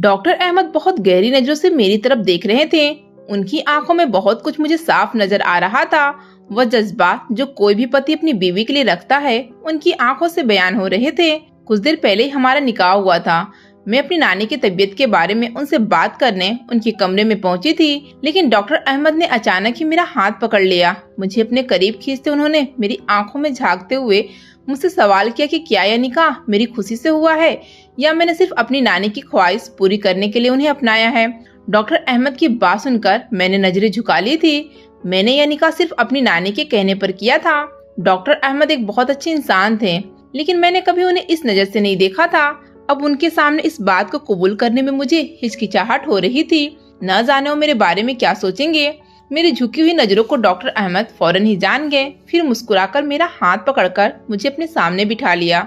Doctor Ahmad बहुत गहरी नजरों से मेरी तरफ देख रहे थे। उनकी आंखों में बहुत कुछ मुझे साफ नजर आ रहा था। वह जज्बात जो कोई भी पति अपनी बीवी के लिए रखता है, उनकी आंखों से बयान हो रहे थे। कुछ देर पहले ही हमारा निकाह हुआ था। मैं अपनी नानी की तबीयत के बारे में उनसे बात करने उनके कमरे में पहुंची थी, लेकिन डॉक्टर अहमद ने अचानक ही मेरा हाथ पकड़ लिया। मुझे अपने करीब खींचते उन्होंने मेरी आंखों में झांकते हुए मुझसे सवाल किया कि क्या यह निकाह मेरी खुशी से हुआ है या मैंने सिर्फ अपनी नानी की ख्वाहिश पूरी करने के लिए उन्हें अपनाया है। डॉक्टर अहमद की बात सुनकर मैंने नजरें झुका ली थी। मैंने यह निकाह सिर्फ अपनी नानी के कहने पर किया था। डॉक्टर अहमद एक बहुत अच्छे इंसान थे, लेकिन मैंने कभी उन्हें इस नजर से नहीं देखा था। अब उनके सामने इस बात को कबूल करने में मुझे हिचकिचाहट हो रही थी। न जाने वो मेरे बारे में क्या सोचेंगे। मेरी झुकी हुई नजरों को डॉक्टर अहमद फौरन ही जान गए। फिर मुस्कुराकर मेरा हाथ पकड़कर मुझे अपने सामने बिठा लिया।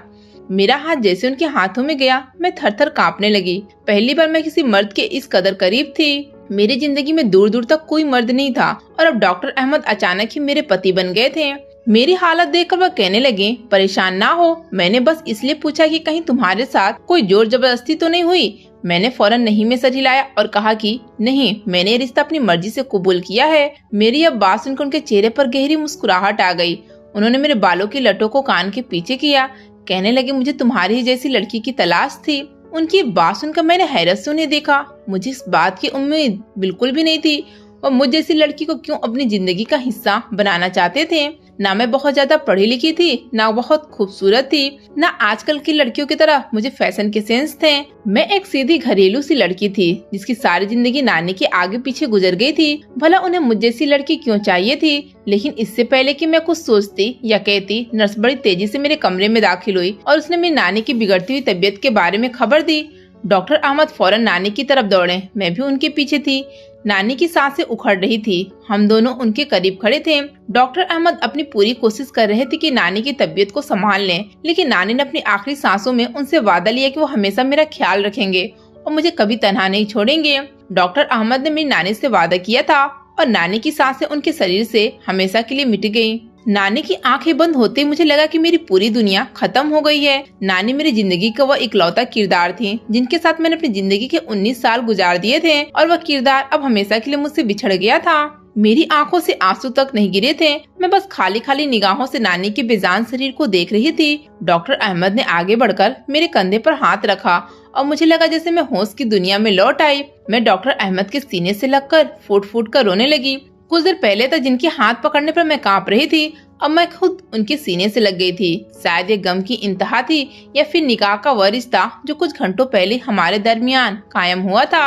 मेरा हाथ जैसे उनके हाथों में गया, मैं थर-थर कांपने लगी। पहली बार मैं किसी मर्द के इस कदर करीब थी। मेरी जिंदगी में दूर दूर तक कोई मर्द नहीं था और अब डॉक्टर अहमद अचानक ही मेरे पति बन गए थे। मेरी हालत देखकर वह कहने लगे, परेशान ना हो, मैंने बस इसलिए पूछा कि कहीं तुम्हारे साथ कोई जोर जबरदस्ती तो नहीं हुई। मैंने फौरन नहीं में सर हिलाया और कहा कि नहीं, मैंने ये रिश्ता अपनी मर्जी से कबूल किया है। मेरी अब बात सुनकर उनके चेहरे पर गहरी मुस्कुराहट आ गई। उन्होंने मेरे बालों की लटों को कान के पीछे किया। कहने लगे, मुझे तुम्हारी ही जैसी लड़की की तलाश थी। उनकी बात सुनकर मैंने हैरत से उन्हें देखा। मुझे इस बात की उम्मीद बिल्कुल भी नहीं थी। और मुझ जैसी लड़की को क्यों अपनी जिंदगी का हिस्सा बनाना चाहते थे। ना मैं बहुत ज्यादा पढ़ी लिखी थी, ना बहुत खूबसूरत थी, ना आजकल की लड़कियों की तरह मुझे फैशन के सेंस थे। मैं एक सीधी घरेलू सी लड़की थी जिसकी सारी जिंदगी नानी के आगे पीछे गुजर गई थी। भला उन्हें मुझ जैसी लड़की क्यों चाहिए थी। लेकिन इससे पहले कि मैं कुछ सोचती या कहती, नर्स बड़ी तेजी से मेरे कमरे में दाखिल हुई और उसने मेरी नानी की बिगड़ती हुई तबीयत के बारे में खबर दी। डॉक्टर अहमद फौरन नानी की तरफ दौड़े। मैं भी उनके पीछे थी। नानी की सांसें उखड़ रही थी। हम दोनों उनके करीब खड़े थे। डॉक्टर अहमद अपनी पूरी कोशिश कर रहे थे कि नानी की तबीयत को संभाल लें, लेकिन नानी ने अपनी आखिरी सांसों में उनसे वादा लिया कि वो हमेशा मेरा ख्याल रखेंगे और मुझे कभी तन्हा नहीं छोड़ेंगे। डॉक्टर अहमद ने मेरी नानी से वादा किया था और नानी की सांसें उनके शरीर से हमेशा के लिए मिट गयी। नानी की आंखें बंद होते मुझे लगा कि मेरी पूरी दुनिया खत्म हो गई है। नानी मेरी जिंदगी का वह इकलौता किरदार थी जिनके साथ मैंने अपनी जिंदगी के 19 साल गुजार दिए थे और वह किरदार अब हमेशा के लिए मुझसे बिछड़ गया था। मेरी आंखों से आंसू तक नहीं गिरे थे। मैं बस खाली खाली निगाहों से नानी के बेजान शरीर को देख रही थी। डॉक्टर अहमद ने आगे बढ़कर मेरे कंधे पर हाथ रखा और मुझे लगा जैसे मैं होश की दुनिया में लौट आई। मैं डॉक्टर अहमद के सीने से लगकर फूट फूट कर रोने लगी। कुछ देर पहले तक जिनके हाथ पकड़ने पर मैं कांप रही थी, अब मैं खुद उनके सीने से लग गई थी। शायद ये गम की इंतहा थी या फिर निकाह का वह रिश्ता जो कुछ घंटों पहले हमारे दरमियान कायम हुआ था।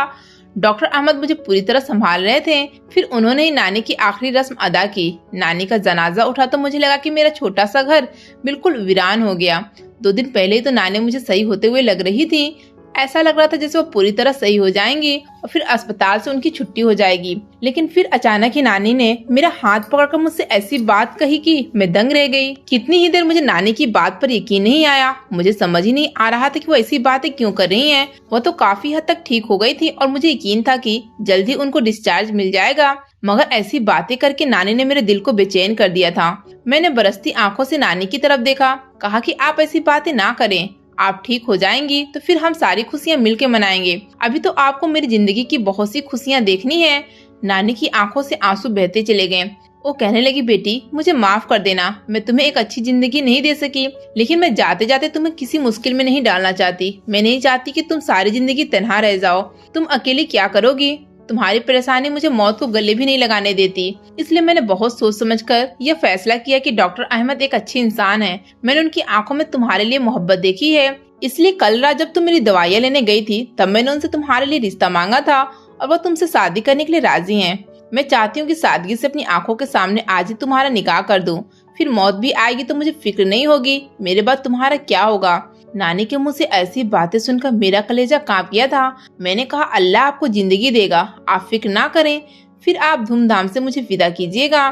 डॉक्टर अहमद मुझे पूरी तरह संभाल रहे थे। फिर उन्होंने ही नानी की आखिरी रस्म अदा की। नानी का जनाजा उठा तो मुझे लगा कि मेरा छोटा सा घर बिल्कुल वीरान हो गया। 2 दिन पहले ही तो नानी मुझे सही होते हुए लग रही थी। ऐसा लग रहा था जैसे वो पूरी तरह सही हो जाएंगी और फिर अस्पताल से उनकी छुट्टी हो जाएगी। लेकिन फिर अचानक ही नानी ने मेरा हाथ पकड़कर मुझसे ऐसी बात कही कि मैं दंग रह गई। कितनी ही देर मुझे नानी की बात पर यकीन नहीं आया। मुझे समझ ही नहीं आ रहा था कि वो ऐसी बातें क्यों कर रही हैं। वो तो काफी हद तक ठीक हो गई थी और मुझे यकीन था कि जल्द ही उनको डिस्चार्ज मिल जाएगा, मगर ऐसी बातें करके नानी ने मेरे दिल को बेचैन कर दिया था। मैंने बरसती आंखों से नानी की तरफ देखा, कहा कि आप ऐसी बातें ना करें, आप ठीक हो जाएंगी तो फिर हम सारी खुशियां मिलके मनाएंगे। अभी तो आपको मेरी जिंदगी की बहुत सी खुशियां देखनी है। नानी की आंखों से आंसू बहते चले गए। वो कहने लगी, बेटी मुझे माफ कर देना, मैं तुम्हें एक अच्छी जिंदगी नहीं दे सकी, लेकिन मैं जाते जाते तुम्हें किसी मुश्किल में नहीं डालना चाहती। मैं नहीं चाहती कि तुम सारी जिंदगी तन्हा रह जाओ। तुम अकेली क्या करोगी। तुम्हारी परेशानी मुझे मौत को गले भी नहीं लगाने देती। इसलिए मैंने बहुत सोच समझकर यह फैसला किया कि डॉक्टर अहमद एक अच्छे इंसान हैं। मैंने उनकी आंखों में तुम्हारे लिए मोहब्बत देखी है। इसलिए कल रात जब तुम मेरी दवाइयाँ लेने गई थी तब मैंने उनसे तुम्हारे लिए रिश्ता मांगा था और वो तुमसे शादी करने के लिए राजी हैं। मैं चाहती हूँ कि सादगी से अपनी आंखों के सामने आज ही तुम्हारा निकाह कर दूं। फिर मौत भी आएगी तो मुझे फिक्र नहीं होगी मेरे बाद तुम्हारा क्या होगा। नानी के मुंह से ऐसी बातें सुनकर मेरा कलेजा कांप गया था। मैंने कहा, अल्लाह आपको जिंदगी देगा, आप फिक्र ना करें। फिर आप धूमधाम से मुझे विदा कीजिएगा।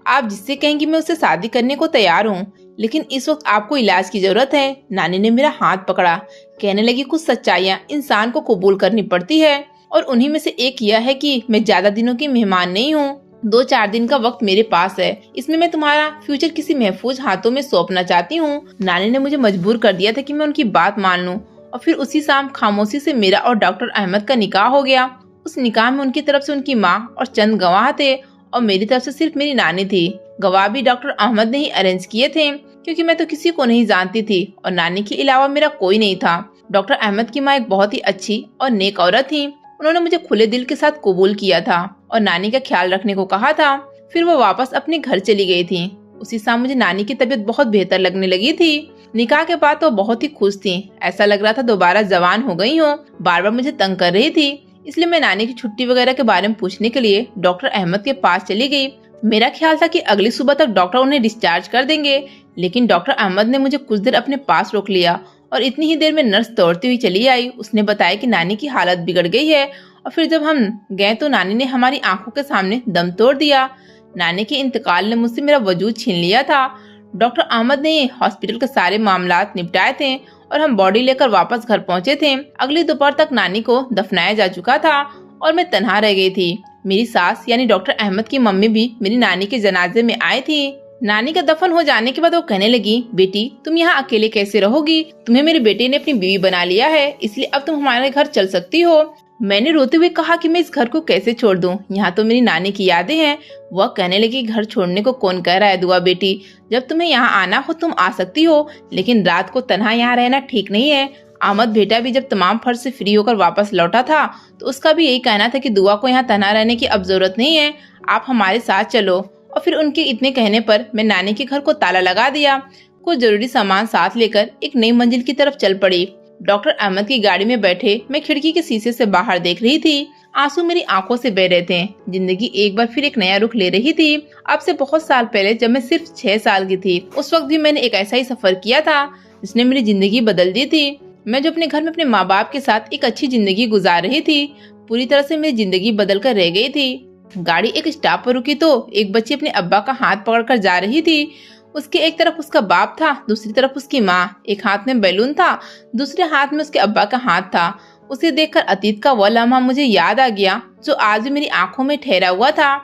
आप जिससे कहेंगी मैं उससे शादी करने को तैयार हूँ, लेकिन इस वक्त आपको इलाज की जरूरत है। नानी ने मेरा हाथ पकड़ा। कहने लगी, कुछ सच्चाइयाँ इंसान को कबूल करनी पड़ती है और उन्हीं में से एक यह है कि मैं ज्यादा दिनों की मेहमान नहीं हूँ। 2-4 दिन का वक्त मेरे पास है। इसमें मैं तुम्हारा फ्यूचर किसी महफूज हाथों में सौंपना चाहती हूँ। नानी ने मुझे मजबूर कर दिया था कि मैं उनकी बात मान लूं और फिर उसी शाम खामोशी से मेरा और डॉक्टर अहमद का निकाह हो गया। उस निकाह में उनकी तरफ से उनकी माँ और चंद गवाह थे और मेरी तरफ से सिर्फ मेरी नानी थी। गवाह भी डॉक्टर अहमद ने ही अरेंज किए थे, क्योंकि मैं तो किसी को नहीं जानती थी और नानी के अलावा मेरा कोई नहीं था। डॉक्टर अहमद की माँ एक बहुत ही अच्छी और नेक औरत थी। उन्होंने मुझे खुले दिल के साथ कबूल किया था और नानी का ख्याल रखने को कहा था। फिर वो वापस अपने घर चली गई थी। उसी शाम मुझे नानी की तबीयत बहुत बेहतर लगने लगी थी। निकाह के बाद तो बहुत ही खुश थी। ऐसा लग रहा था दोबारा जवान हो गई हो। बार बार मुझे तंग कर रही थी, इसलिए मैं नानी की छुट्टी वगैरह के बारे में पूछने के लिए डॉक्टर अहमद के पास चली गई। मेरा ख्याल था कि अगली सुबह तक डॉक्टर उन्हें डिस्चार्ज कर देंगे, लेकिन डॉक्टर अहमद ने मुझे कुछ देर अपने पास रोक लिया और इतनी ही देर में नर्स दौड़ती हुई चली आई। उसने बताया कि नानी की हालत बिगड़ गई है और फिर जब हम गए तो नानी ने हमारी आंखों के सामने दम तोड़ दिया। नानी के इंतकाल ने मुझसे मेरा वजूद छीन लिया था। डॉक्टर अहमद ने हॉस्पिटल के सारे मामलात निपटाए थे और हम बॉडी लेकर वापस घर पहुंचे थे। अगली दोपहर तक नानी को दफनाया जा चुका था और मैं तन्हा रह गई थी। मेरी सास यानी डॉक्टर अहमद की मम्मी भी मेरी नानी के जनाजे में आई थी। नानी का दफन हो जाने के बाद वो कहने लगी, बेटी तुम यहाँ अकेले कैसे रहोगी? तुम्हें मेरे बेटे ने अपनी बीवी बना लिया है, इसलिए अब तुम हमारे घर चल सकती हो। मैंने रोते हुए कहा कि मैं इस घर को कैसे छोड़ दूं? यहाँ तो मेरी नानी की यादें हैं। वह कहने लगी, घर छोड़ने को कौन कह रहा है दुआ बेटी, जब तुम्हें यहाँ आना हो तुम आ सकती हो, लेकिन रात को तन्हा यहाँ रहना ठीक नहीं है। अहमद बेटा भी जब तमाम फर्ज से फ्री होकर वापस लौटा था तो उसका भी यही कहना था कि दुआ को यहाँ तन्हा रहने की अब जरूरत नहीं है, आप हमारे साथ चलो। और फिर उनके इतने कहने पर मैं नानी के घर को ताला लगा दिया। कुछ जरूरी सामान साथ लेकर एक नई मंजिल की तरफ चल पड़ी। डॉक्टर अहमद की गाड़ी में बैठे मैं खिड़की के शीशे से बाहर देख रही थी। आंसू मेरी आंखों से बह रहे थे। जिंदगी एक बार फिर एक नया रुख ले रही थी। अब से बहुत साल पहले जब मैं सिर्फ 6 साल की थी, उस वक्त भी मैंने एक ऐसा ही सफर किया था जिसने मेरी जिंदगी बदल दी थी। मैं जो अपने घर में अपने माँ बाप के साथ एक अच्छी जिंदगी गुजार रही थी, पूरी तरह से मेरी जिंदगी बदल कर रह गई थी। गाड़ी एक स्टॉप पर रुकी तो एक बच्ची अपने अब्बा का हाथ पकड़कर जा रही थी। उसके एक तरफ उसका बाप था, दूसरी तरफ उसकी माँ। एक हाथ में बैलून था, दूसरे हाथ में उसके अब्बा का हाथ था। उसे देखकर अतीत का वह लम्हा मुझे याद आ गया जो आज भी मेरी आंखों में ठहरा हुआ था।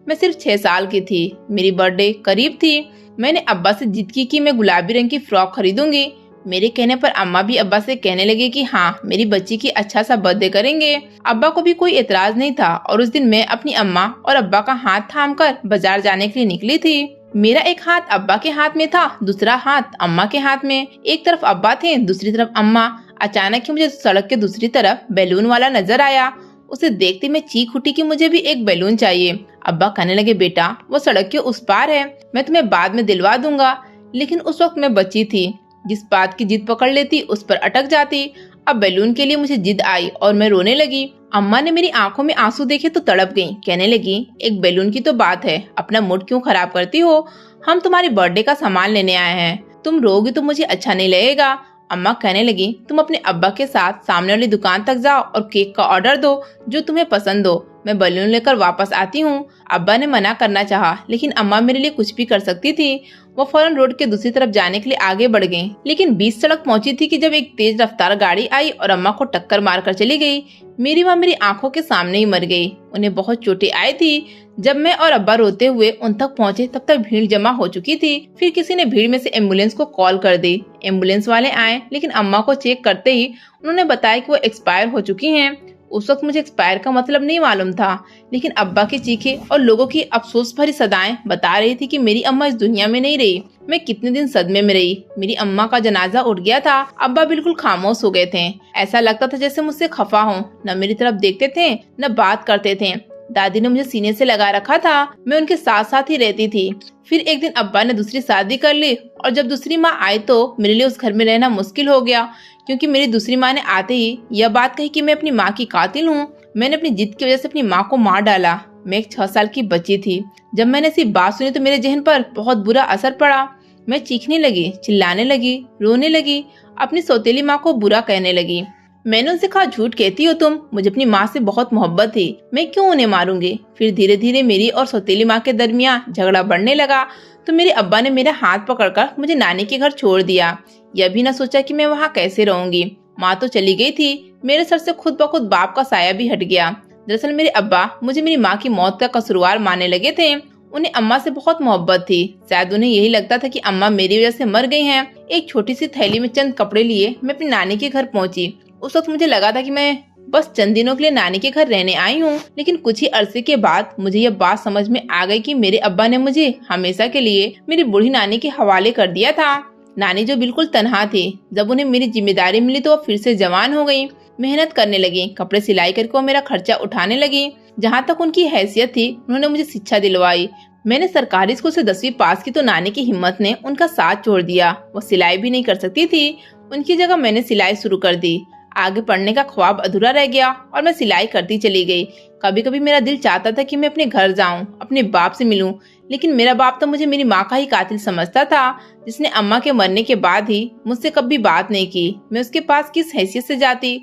मैं सिर्फ 6 साल की थी। मेरी बर्थडे करीब थी। मैंने अब्बा से जिद की कि मैं गुलाबी रंग की फ्रॉक खरीदूंगी। मेरे कहने पर अम्मा भी अब्बा से कहने लगे कि हाँ, मेरी बच्ची की अच्छा सा बर्थडे करेंगे। अब्बा को भी कोई एतराज नहीं था और उस दिन मैं अपनी अम्मा और अब्बा का हाथ थामकर बाजार जाने के लिए निकली थी। मेरा एक हाथ अब्बा के हाथ में था, दूसरा हाथ अम्मा के हाथ में। एक तरफ अब्बा थे, दूसरी तरफ अम्मा। अचानक ही मुझे सड़क के दूसरी तरफ बैलून वाला नजर आया। उसे देखते मैं चीख उठी कि मुझे भी एक बैलून चाहिए। अब्बा कहने लगे, बेटा वो सड़क के उस पार है, मैं तुम्हें बाद में दिलवा दूंगा। लेकिन उस वक्त मैं बच्ची थी, जिस बात की जिद पकड़ लेती उस पर अटक जाती। अब बैलून के लिए मुझे जिद आई और मैं रोने लगी। अम्मा ने मेरी आंखों में आंसू देखे तो तड़प गईं। कहने लगी, एक बैलून की तो बात है, अपना मूड क्यों खराब करती हो? हम तुम्हारी बर्थडे का सामान लेने आए हैं, तुम रोगी तो मुझे अच्छा नहीं लगेगा। अम्मा कहने लगी, तुम अपने अब्बा के साथ सामने वाली दुकान तक जाओ और केक का ऑर्डर दो जो तुम्हें पसंद हो, मैं बैलून लेकर वापस आती हूँ। अब्बा ने मना करना चाहा, लेकिन अम्मा मेरे लिए कुछ भी कर सकती थी। वो फौरन रोड के दूसरी तरफ जाने के लिए आगे बढ़ गईं। लेकिन बीच सड़क पहुंची थी कि जब एक तेज रफ्तार गाड़ी आई और अम्मा को टक्कर मारकर चली गई। मेरी माँ मेरी आंखों के सामने ही मर गई। उन्हें बहुत चोटें आई थी। जब मैं और अब्बा रोते हुए उन तक पहुँचे तब तक भीड़ जमा हो चुकी थी। फिर किसी ने भीड़ में से एम्बुलेंस को कॉल कर दी। एम्बुलेंस वाले आए, लेकिन अम्मा को चेक करते ही उन्होंने बताया कि वो एक्सपायर हो चुकी हैं। उस वक्त मुझे एक्सपायर का मतलब नहीं मालूम था, लेकिन अब्बा की चीखें और लोगों की अफसोस भरी सदाएं बता रही थी कि मेरी अम्मा इस दुनिया में नहीं रही। मैं कितने दिन सदमे में रही। मेरी अम्मा का जनाजा उठ गया था। अब्बा बिल्कुल खामोश हो गए थे। ऐसा लगता था जैसे मुझसे खफा हों। न मेरी तरफ देखते थे न बात करते थे। दादी ने मुझे सीने से लगा रखा था। मैं उनके साथ साथ ही रहती थी। फिर एक दिन अब्बा ने दूसरी शादी कर ली और जब दूसरी माँ आई तो मेरे लिए उस घर में रहना मुश्किल हो गया, क्योंकि मेरी दूसरी माँ ने आते ही यह बात कही कि मैं अपनी माँ की कातिल हूँ। मैंने अपनी जिद की वजह से अपनी माँ को मार डाला। मैं एक 6 साल की बच्ची थी। जब मैंने ऐसी बात सुनी तो मेरे जहन पर बहुत बुरा असर पड़ा। मैं चीखने लगी, चिल्लाने लगी, रोने लगी, अपनी सौतेली माँ को बुरा कहने लगी। मैंने उनसे कहा, झूठ कहती हो तुम, मुझे अपनी माँ से बहुत मोहब्बत थी, मैं क्यों उन्हें मारूंगी। फिर धीरे धीरे मेरी और सौतेली माँ के दरमियान झगड़ा बढ़ने लगा तो मेरे अब्बा ने मेरा हाथ पकड़कर मुझे नानी के घर छोड़ दिया। यह भी न सोचा कि मैं वहाँ कैसे रहूंगी। माँ तो चली गई थी, मेरे सर से खुद ब खुद बाप का साया भी हट गया। दरअसल मेरे अब्बा मुझे मेरी माँ की मौत का कसूरवार मानने लगे थे। उन्हें अम्मा से बहुत मोहब्बत थी। शायद उन्हें यही लगता था कि अम्मा मेरी वजह से मर गई हैं। एक छोटी सी थैली में चंद कपड़े लिए मैं अपनी नानी के घर पहुंची। उस वक्त मुझे लगा था कि मैं बस चंद दिनों के लिए नानी के घर रहने आई हूँ, लेकिन कुछ ही अरसे के बाद मुझे यह बात समझ में आ गई कि मेरे अब्बा ने मुझे हमेशा के लिए मेरी बूढ़ी नानी के हवाले कर दिया था। नानी जो बिल्कुल तनहा थी, जब उन्हें मेरी जिम्मेदारी मिली तो वो फिर से जवान हो गई, मेहनत करने लगी, कपड़े सिलाई करके वो मेरा खर्चा उठाने लगी। जहाँ तक उनकी हैसियत थी, उन्होंने मुझे शिक्षा दिलवाई। मैंने सरकारी स्कूल से 10वीं पास की तो नानी की हिम्मत ने उनका साथ छोड़ दिया। वो सिलाई भी नहीं कर सकती थी, उनकी जगह मैंने सिलाई शुरू कर दी। आगे पढ़ने का ख्वाब अधूरा रह गया और मैं सिलाई करती चली गई। कभी कभी मेरा दिल चाहता था कि मैं अपने घर जाऊं, अपने बाप से मिलूं, लेकिन मेरा बाप तो मुझे मेरी माँ का ही कातिल समझता था, जिसने अम्मा के मरने के बाद ही मुझसे कभी बात नहीं की। मैं उसके पास किस हैसियत से जाती।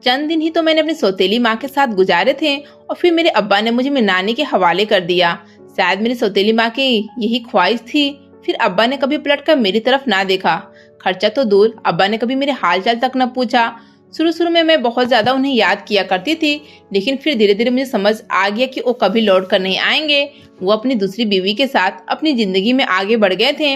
चंद दिन ही तो मैंने अपनी सौतेली माँ के साथ गुजारे थे और फिर मेरे अब्बा ने मुझे मेरी नानी के हवाले कर दिया। शायद मेरी सौतेली माँ की यही ख्वाहिश थी। फिर अब्बा ने कभी पलटकर मेरी तरफ ना देखा। खर्चा तो दूर, अब्बा ने कभी मेरे हाल चाल तक न पूछा। शुरू में मैं बहुत ज्यादा उन्हें याद किया करती थी, लेकिन फिर धीरे धीरे मुझे समझ आ गया कि वो कभी लौट कर नहीं आएंगे। वो अपनी दूसरी बीवी के साथ अपनी जिंदगी में आगे बढ़ गए थे।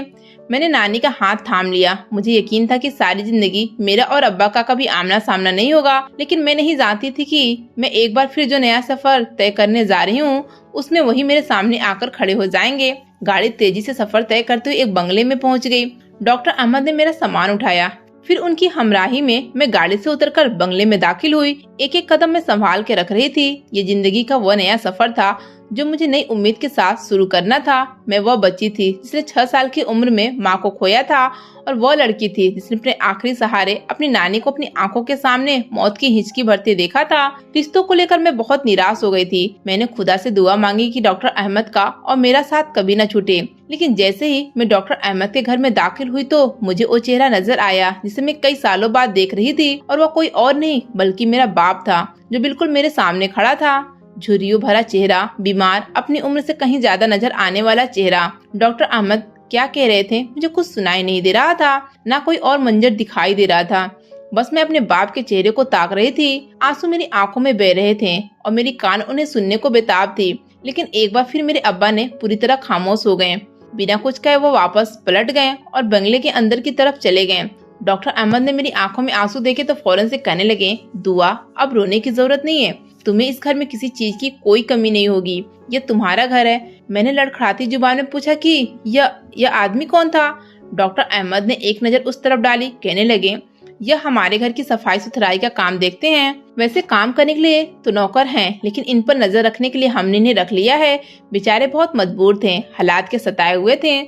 मैंने नानी का हाथ थाम लिया। मुझे यकीन था कि सारी जिंदगी मेरा और अब्बा का कभी आमना सामना नहीं होगा, लेकिन मैं नहीं जानती थी कि मैं एक बार फिर जो नया सफर तय करने जा रही हूँ, उसमें वही मेरे सामने आकर खड़े हो जाएंगे। गाड़ी तेजी से सफर तय करते हुए एक बंगले में पहुँच गई। डॉक्टर अहमद ने मेरा सामान उठाया। फिर उनकी हमराही में मैं गाड़ी से उतरकर बंगले में दाखिल हुई। एक एक कदम मैं संभाल के रख रही थी। ये जिंदगी का वो नया सफर था जो मुझे नई उम्मीद के साथ शुरू करना था। मैं वह बच्ची थी जिसने 6 साल की उम्र में माँ को खोया था, और वह लड़की थी जिसने अपने आखिरी सहारे अपनी नानी को अपनी आंखों के सामने मौत की हिचकी भरते देखा था। रिश्तों को लेकर मैं बहुत निराश हो गई थी। मैंने खुदा से दुआ मांगी कि डॉक्टर अहमद का और मेरा साथ कभी न छूटे। लेकिन जैसे ही मैं डॉक्टर अहमद के घर में दाखिल हुई तो मुझे वो चेहरा नजर आया जिसे मैं कई सालों बाद देख रही थी, और वह कोई और नहीं बल्कि मेरा बाप था, जो बिल्कुल मेरे सामने खड़ा था। झुर्रियों भरा चेहरा, बीमार, अपनी उम्र से कहीं ज्यादा नजर आने वाला चेहरा। डॉक्टर अहमद क्या कह रहे थे मुझे कुछ सुनाई नहीं दे रहा था, ना कोई और मंजर दिखाई दे रहा था। बस मैं अपने बाप के चेहरे को ताक रही थी। आंसू मेरी आंखों में बह रहे थे और मेरी कान उन्हें सुनने को बेताब थी। लेकिन एक बार फिर मेरे अब्बा ने पूरी तरह खामोश हो गए। बिना कुछ कहे वो वापस पलट गए और बंगले के अंदर की तरफ चले गए। डॉक्टर अहमद ने मेरी आंखों में आंसू देखे तो फौरन से कहने लगे, दुआ, अब रोने की जरूरत नहीं है। तुम्हें इस घर में किसी चीज की कोई कमी नहीं होगी। यह तुम्हारा घर है। मैंने लड़खड़ाती जुबान में पूछा कि यह आदमी कौन था? डॉक्टर अहमद ने एक नजर उस तरफ डाली, कहने लगे, यह हमारे घर की सफाई सुथराई का काम देखते हैं। वैसे काम करने के लिए तो नौकर हैं, लेकिन इन पर नजर रखने के लिए हमने इन्हें रख लिया है। बेचारे बहुत मजबूर थे, हालात के सताए हुए थे,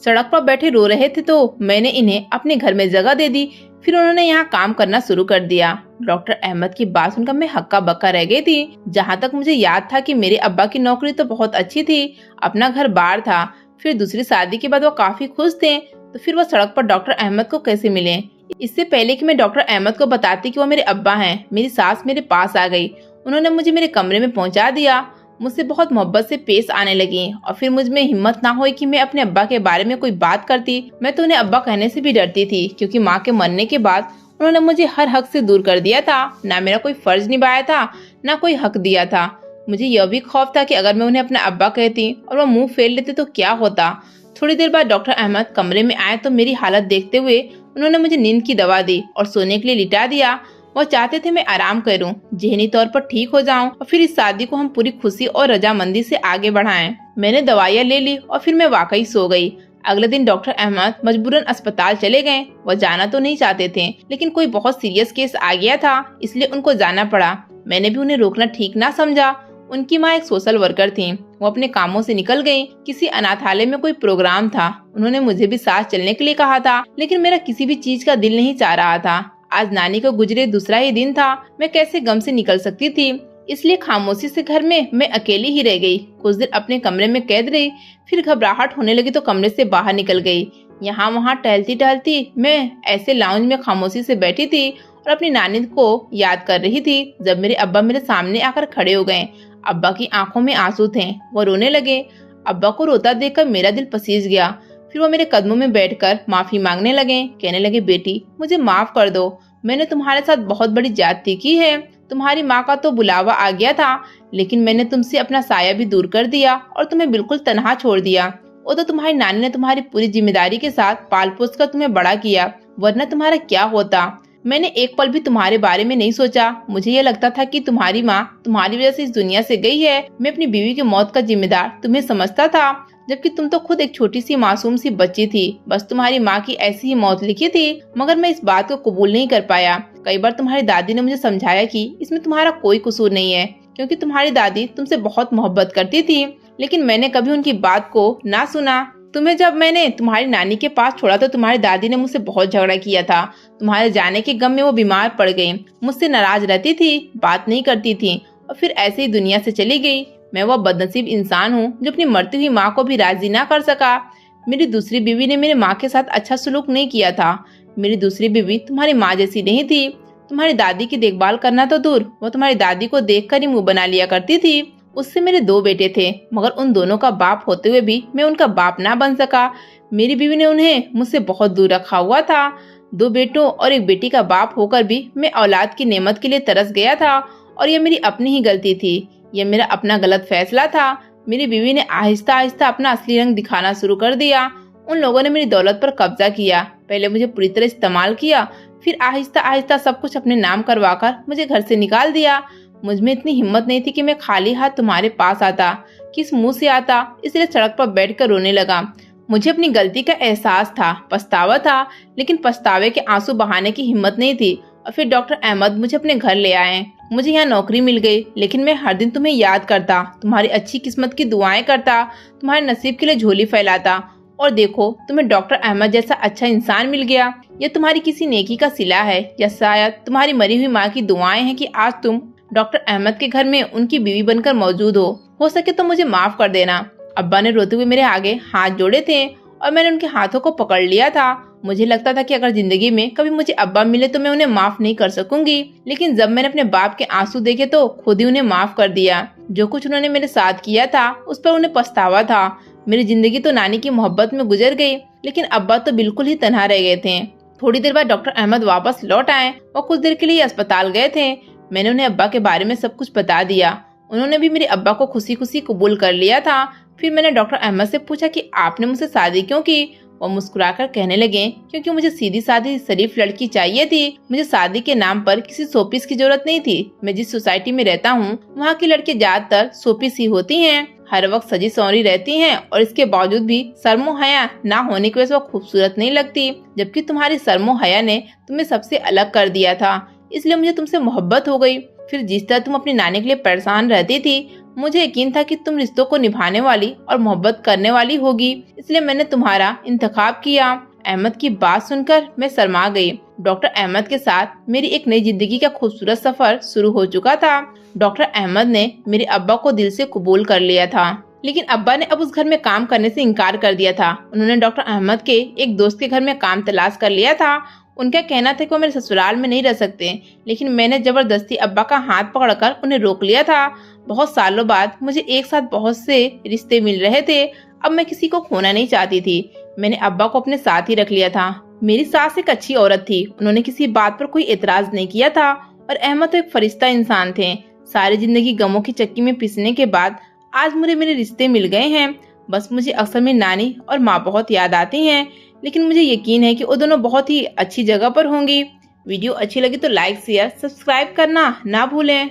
सड़क पर बैठे रो रहे थे, तो मैंने इन्हें अपने घर में जगह दे दी। फिर उन्होंने यहाँ काम करना शुरू कर दिया। डॉक्टर अहमद की बात सुनकर मैं हक्का बक्का रह गई थी। जहाँ तक मुझे याद था कि मेरे अब्बा की नौकरी तो बहुत अच्छी थी, अपना घर बाहर था। फिर दूसरी शादी के बाद वो काफी खुश थे, तो फिर वो सड़क पर डॉक्टर अहमद को कैसे मिले? इससे पहले कि मैं डॉक्टर अहमद को बताती कि वो मेरे अब्बा हैं, मेरी सास मेरे पास आ गई। उन्होंने मुझे मेरे कमरे में पहुंचा दिया, मुझसे बहुत मोहब्बत से पेश आने लगी, और फिर मुझ में हिम्मत ना हुई कि मैं अपने अब्बा के बारे में कोई बात करती। मैं तो उन्हें अब्बा कहने से भी डरती थी, क्योंकि माँ के मरने के बाद उन्होंने मुझे हर हक से दूर कर दिया था। ना मेरा कोई फर्ज निभाया था, ना कोई हक दिया था। मुझे यह भी खौफ था कि अगर मैं उन्हें अपना अब्बा कहती और वो मुंह फेर लेते तो क्या होता। थोड़ी देर बाद डॉक्टर अहमद कमरे में आए तो मेरी हालत देखते हुए उन्होंने मुझे नींद की दवा दी और सोने के लिए लिटा दिया। वो चाहते थे मैं आराम करूं, ज़हनी तौर पर ठीक हो जाऊं, और फिर इस शादी को हम पूरी खुशी और रजामंदी से आगे बढ़ाएं। मैंने दवाइयाँ ले ली और फिर मैं वाकई सो गई। अगले दिन डॉक्टर अहमद मजबूरन अस्पताल चले गए। वो जाना तो नहीं चाहते थे, लेकिन कोई बहुत सीरियस केस आ गया था, इसलिए उनको जाना पड़ा। मैंने भी उन्हें रोकना ठीक ना समझा। उनकी माँ एक सोशल वर्कर थी। वो अपने कामों से निकल गई। किसी अनाथालय में कोई प्रोग्राम था। उन्होंने मुझे भी साथ चलने के लिए कहा था, लेकिन मेरा किसी भी चीज का दिल नहीं चाह रहा था। आज नानी को गुजरे दूसरा ही दिन था। मैं कैसे गम से निकल सकती थी? इसलिए खामोशी से घर में मैं अकेली ही रह गई। कुछ देर अपने कमरे में कैद रही, फिर घबराहट होने लगी तो कमरे से बाहर निकल गई। यहाँ वहाँ टहलती टहलती मैं ऐसे लाउंज में खामोशी से बैठी थी और अपनी नानी को याद कर रही थी, जब मेरे अब्बा मेरे सामने आकर खड़े हो गए। अब्बा की आंखों में आंसू थे। वो रोने लगे। अब्बा को रोता देखकर मेरा दिल पसीज गया। फिर वो मेरे कदमों में बैठकर माफी मांगने लगे, कहने लगे, बेटी मुझे माफ कर दो, मैंने तुम्हारे साथ बहुत बड़ी ज्यादती की है। तुम्हारी माँ का तो बुलावा आ गया था, लेकिन मैंने तुमसे अपना साया भी दूर कर दिया और तुम्हें बिल्कुल तनहा छोड़ दिया। वो तो तुम्हारी नानी ने तुम्हारी पूरी जिम्मेदारी के साथ पाल पोस कर तुम्हें बड़ा किया, वरना तुम्हारा क्या होता। मैंने एक पल भी तुम्हारे बारे में नहीं सोचा। मुझे ये लगता था कि तुम्हारी माँ तुम्हारी वजह से इस दुनिया से गई है। मैं अपनी बीवी की मौत का जिम्मेदार तुम्हें समझता था, जबकि तुम तो खुद एक छोटी सी मासूम सी बच्ची थी। बस तुम्हारी माँ की ऐसी ही मौत लिखी थी, मगर मैं इस बात को कबूल नहीं कर पाया। कई बार तुम्हारी दादी ने मुझे समझाया कि इसमें तुम्हारा कोई कसूर नहीं है, क्योंकि तुम्हारी दादी तुमसे बहुत मोहब्बत करती थी, लेकिन मैंने कभी उनकी बात को ना सुना। तुम्हें जब मैंने तुम्हारी नानी के पास छोड़ा तो तुम्हारी दादी ने मुझसे बहुत झगड़ा किया था। तुम्हारे जाने के गम में वो बीमार पड़ गई, मुझसे नाराज रहती थी, बात नहीं करती थी और फिर ऐसे ही दुनिया से चली गई। मैं वह बदनसीब इंसान हूँ जो अपनी मरती हुई माँ को भी राजी ना कर सका। मेरी दूसरी बीवी ने मेरी माँ के साथ अच्छा सलूक नहीं किया था। मेरी दूसरी बीवी तुम्हारी माँ जैसी नहीं थी। तुम्हारी दादी की देखभाल करना तो दूर, वो तुम्हारी दादी को देखकर ही मुंह बना लिया करती थी। उससे मेरे 2 बेटे थे, मगर उन दोनों का बाप होते हुए भी मैं उनका बाप ना बन सका। मेरी बीवी ने उन्हें मुझसे बहुत दूर रखा हुआ था। 2 बेटों और 1 बेटी का बाप होकर भी मैं औलाद की नेमत के लिए तरस गया था, और यह मेरी अपनी ही गलती थी। यह मेरा अपना गलत फैसला था। मेरी बीवी ने आहिस्ता आहिस्ता अपना असली रंग दिखाना शुरू कर दिया। उन लोगों ने मेरी दौलत पर कब्जा किया। पहले मुझे पूरी तरह इस्तेमाल किया, फिर आहिस्ता आहिस्ता सब कुछ अपने नाम करवाकर मुझे घर से निकाल दिया। मुझ में इतनी हिम्मत नहीं थी कि मैं खाली हाथ तुम्हारे पास आता, किस मुंह से आता, इसलिए सड़क पर बैठकर रोने लगा। मुझे अपनी गलती का एहसास था, पछतावा था, लेकिन पछतावे के आंसू बहाने की हिम्मत नहीं थी। और फिर डॉक्टर अहमद मुझे अपने घर ले आए। मुझे यहाँ नौकरी मिल गई, लेकिन मैं हर दिन तुम्हें याद करता, तुम्हारी अच्छी किस्मत की दुआएं करता, तुम्हारे नसीब के लिए झोली फैलाता। और देखो, तुम्हें डॉक्टर अहमद जैसा अच्छा इंसान मिल गया। यह तुम्हारी किसी नेकी का सिला है, या शायद तुम्हारी मरी हुई माँ की दुआएं हैं कि आज तुम डॉक्टर अहमद के घर में उनकी बीवी बनकर मौजूद हो सके तो मुझे माफ कर देना। अब्बा ने रोते हुए मेरे आगे हाथ जोड़े थे और मैंने उनके हाथों को पकड़ लिया था। मुझे लगता था कि अगर जिंदगी में कभी मुझे अब्बा मिले तो मैं उन्हें माफ नहीं कर सकूंगी, लेकिन जब मैंने अपने बाप के आंसू देखे तो खुद ही उन्हें माफ कर दिया। जो कुछ उन्होंने मेरे साथ किया था उस पर उन्हें पछतावा था। मेरी जिंदगी तो नानी की मोहब्बत में गुजर गई, लेकिन अब्बा तो बिल्कुल ही तन्हा रह गए थे। थोड़ी देर बाद डॉक्टर अहमद वापस लौट आए और कुछ देर के लिए अस्पताल गए थे। मैंने उन्हें अब्बा के बारे में सब कुछ बता दिया। उन्होंने भी मेरे अब्बा को खुशी खुशी कबूल कर लिया था। फिर मैंने डॉक्टर अहमद से पूछा कि आपने मुझसे शादी क्यों की। वो मुस्कुराकर कहने लगे, क्योंकि मुझे सीधी सादी शरीफ लड़की चाहिए थी। मुझे शादी के नाम पर किसी शोपीस की जरूरत नहीं थी। मैं जिस सोसाइटी में रहता हूँ वहाँ की लड़की ज्यादातर शोपीस ही होती हैं, हर वक्त सजी सवरी रहती हैं, और इसके बावजूद भी शर्मो हया ना होने की वजह से वो खूबसूरत नहीं लगती। जबकि तुम्हारी शर्मो हया ने तुम्हें सबसे अलग कर दिया था, इसलिए मुझे तुमसे मोहब्बत हो गई। फिर जिस तरह तुम अपनी नानी के लिए परेशान रहती थी, मुझे यकीन था कि तुम रिश्तों को निभाने वाली और मोहब्बत करने वाली होगी, इसलिए मैंने तुम्हारा इंतखाब किया। अहमद की बात सुनकर मैं शर्मा गई। डॉक्टर अहमद के साथ मेरी एक नई जिंदगी का खूबसूरत सफर शुरू हो चुका था। डॉक्टर अहमद ने मेरे अब्बा को दिल से कबूल कर लिया था, लेकिन अब्बा ने अब उस घर में काम करने से इनकार कर दिया था। उन्होंने डॉक्टर अहमद के एक दोस्त के घर में काम तलाश कर लिया था। उनका कहना था कि वो मेरे ससुराल में नहीं रह सकते, लेकिन मैंने जबरदस्ती अब्बा का हाथ पकड़कर उन्हें रोक लिया था। बहुत सालों बाद मुझे एक साथ बहुत से रिश्ते मिल रहे थे। अब मैं किसी को खोना नहीं चाहती थी। मैंने अब्बा को अपने साथ ही रख लिया था। मेरी सास एक अच्छी औरत थी, उन्होंने किसी बात पर कोई एतराज नहीं किया था, और अहमद तो एक फरिश्ता इंसान थे। सारी जिंदगी गमों की चक्की में पिसने के बाद आज मुझे मेरे रिश्ते मिल गए हैं। बस मुझे अक्सर मेरी नानी और माँ बहुत याद आती हैं, लेकिन मुझे यकीन है कि वो दोनों बहुत ही अच्छी जगह पर होंगी। वीडियो अच्छी लगी तो लाइक शेयर सब्सक्राइब करना ना भूलें।